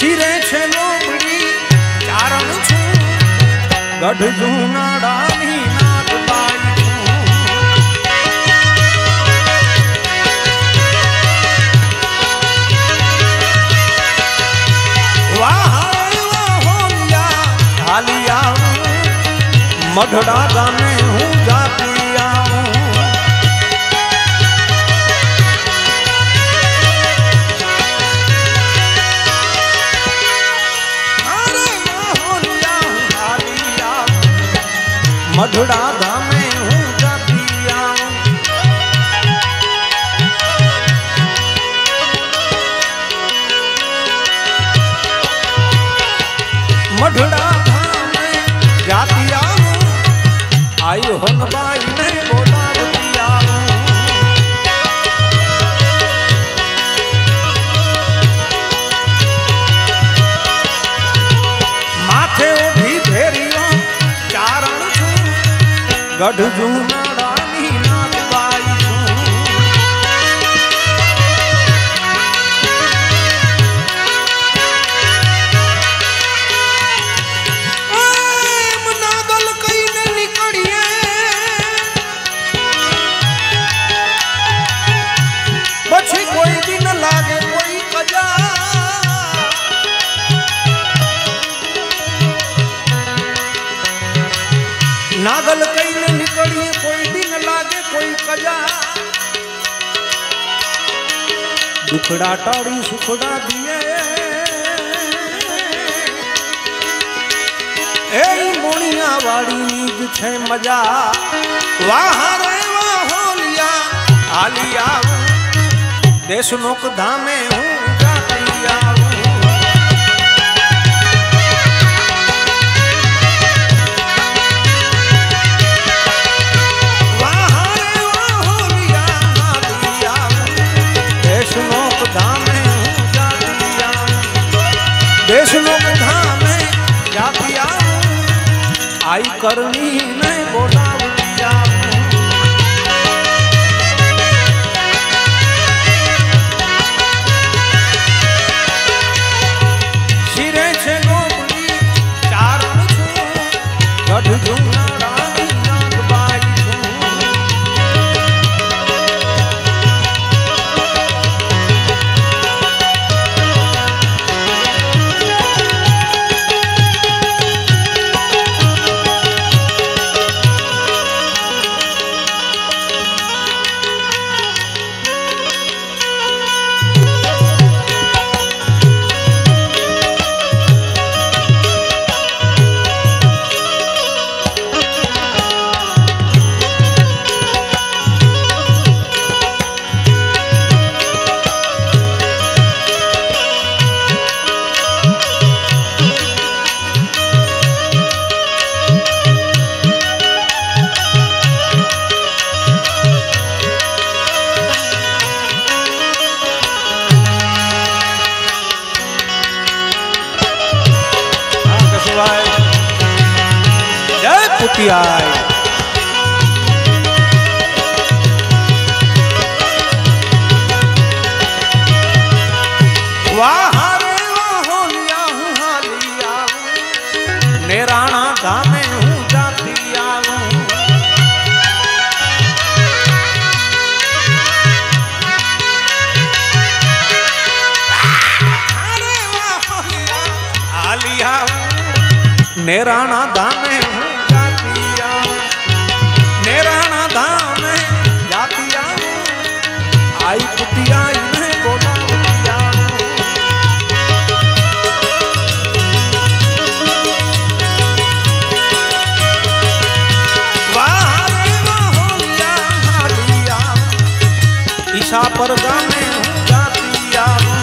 શિરે છે લોબડી ચારણ છું ગઢ જૂનાડાની નાગબાઈ છું હાલી આવું મઢડા ગામે હું જાતી આવું મઢડા ગામે હું જાતી આવું મઢડા ગામે જાતી આવું આઈ હોનબાઈ ને બોલાવતી આવું માથે ઉભી ભેરીઓ ચારણ છું ગઢ જૂનાડાની નાગબાઈ છું એમ નાગલ કઈને નીકળીએ પછી કોઈ દિન લાગે કોઈ કજા નાગલ કઈને નીકળીએ કોઈ દિન લાગે કોઈ કજા દુખડા ટાળી સુખડા દિયે એ મોણિયા વાળીની જ છે મજા વાહ રે વાહ હોલિયા હાલી આવું દેશનોક ધામે હું જાતી આવું દેશનોક ધામે જાતી આવું આઈ કરણી ને બોલાવતી આવું શિરે છે ગોપડી ચારણ છું ગઢ જૂનાડાની નાગબાઈ છું જય પુતિયાય વાહ રે વાહ હોલિયા હું હાલી આવું નેરાણા ગામે હું જાતી આવું અરે વાહ હોલિયા હાલી આવું નેરાણા ધામે હું જાતી આવું નેરાણા ધામે જાતી આવું આઈ પુતિયાઈ ને બોલાવતી આવું વાહ રે વાહ હોલિયા હાલી આવું ઈશા પર ગામે હું જાતી આવું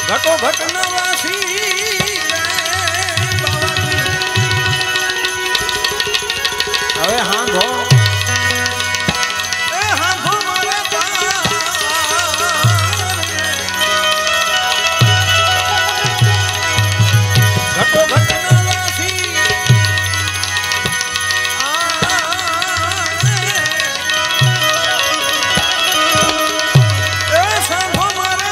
ઘટો ઘટ નવાસી હવે હાંધો એ હાંધો મારે ઘટો ઘટ નવાસી એ સાંભો મારે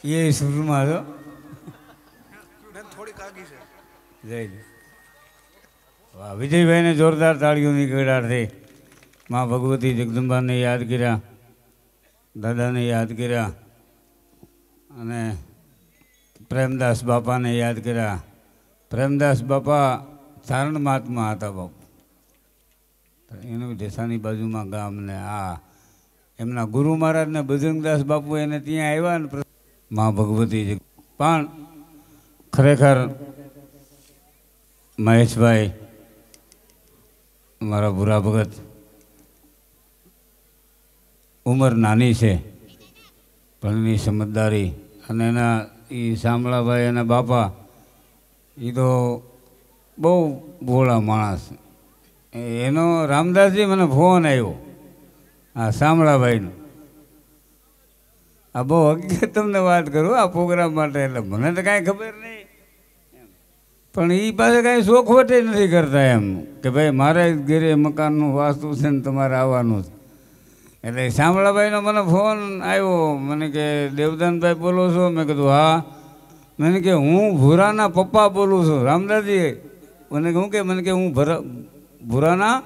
ये शुरूમાં હતો થોડીક આગી છે જય વાહ વિજયભાઈને જોરદાર તાળીઓની ગડાડથી માં ભગવતી જગદંબાને યાદ કર્યા, દાદાને યાદ કર્યા અને પ્રેમદાસ બાપાને યાદ કર્યા. પ્રેમદાસ બાપા ચારણ મહાત્મા હતા બાપુ. એનું ઢેસાની બાજુમાં ગામ ને આ એમના ગુરુ મહારાજને બજરંગદાસ બાપુ એને ત્યાં આવ્યા ને માં ભગવતી પણ ખરેખર મહેશભાઈ મારા ભૂરા ભગત ઉંમર નાની છે પણ એની સમજદારી અને એના એ શામળાભાઈ એના બાપા એ તો બહુ ભોળા માણસ. એનો રામદાસજી મને ફોન આવ્યો આ શામળાભાઈનો. આ બહુ હકીકત તમને વાત કરું આ પ્રોગ્રામ માટે, એટલે મને તો કાંઈ ખબર નહીં પણ એ પાસે કાંઈ શોખવટે નથી કરતા એમ કે ભાઈ મારે ઘરે મકાનનું વાસ્તુ છે ને તમારે આવવાનું છે. એટલે શામળાભાઈનો મને ફોન આવ્યો, મને કે દેવદાનભાઈ બોલો છો? મેં કીધું હા. મને કે હું ભૂરાના પપ્પા બોલું છું. રામદાસજી મને કે હું ભૂરાના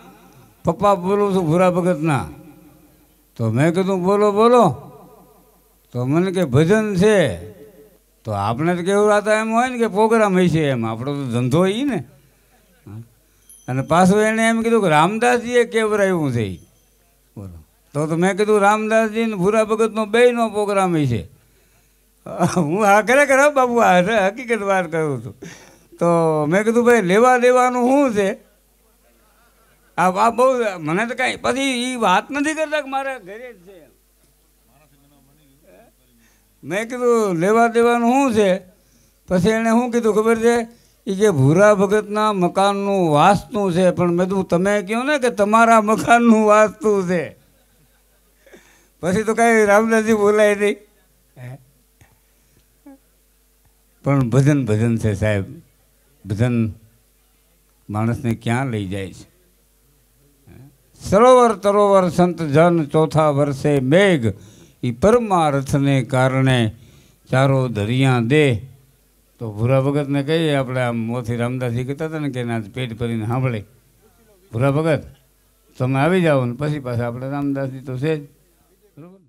પપ્પા બોલું છું, ભૂરા ભગતના. તો મેં કીધું બોલો બોલો. તો મને કે ભજન છે. તો આપણે તો કેવું રાતા એમ હોય ને કે પ્રોગ્રામ હશે એમ, આપણો તો ધંધો એ ને. અને પાછું એણે એમ કીધું કે રામદાસજીએ કેવરાયું છે એ. બોલો તો મેં કીધું રામદાસજી ને ભૂરા ભગતનો બેયનો પ્રોગ્રામ છે. હું હા ખરેખર બાબુ આ હકીકત વાત કરું છું. તો મેં કીધું ભાઈ લેવા દેવાનું શું છે? આ બહુ મને તો કાંઈ પછી એ વાત નથી કરતા કે મારા ઘરે જ છે. મેં કીધું લેવા દેવાનું શું છે? પછી એણે શું કીધું ખબર છે? એ કે ભૂરા ભગતના મકાનનું વાસ્તુ છે. પણ મેં કીધું તમે કહો ને કે તમારા મકાનનું વાસ્તુ છે. પછી તો કાંઈ રામદાસજી બોલાય નહીં. પણ ભજન ભજન છે સાહેબ. ભજન માણસને ક્યાં લઈ જાય છે? સરોવર તરોવર સંત જન ચોથા વર્ષે મેઘ એ પરમાર્થને કારણે ચારો દરિયા દે. તો ભૂરા ભગતને કહીએ આપણે આમ મોથી રામદાસજી કહેતા હતા ને કે એના પેટ ભરીને સાંભળે ભૂરા ભગત તમે આવી જાઓ ને પછી પાછા આપણે રામદાસજી તો છે જ બરોબર.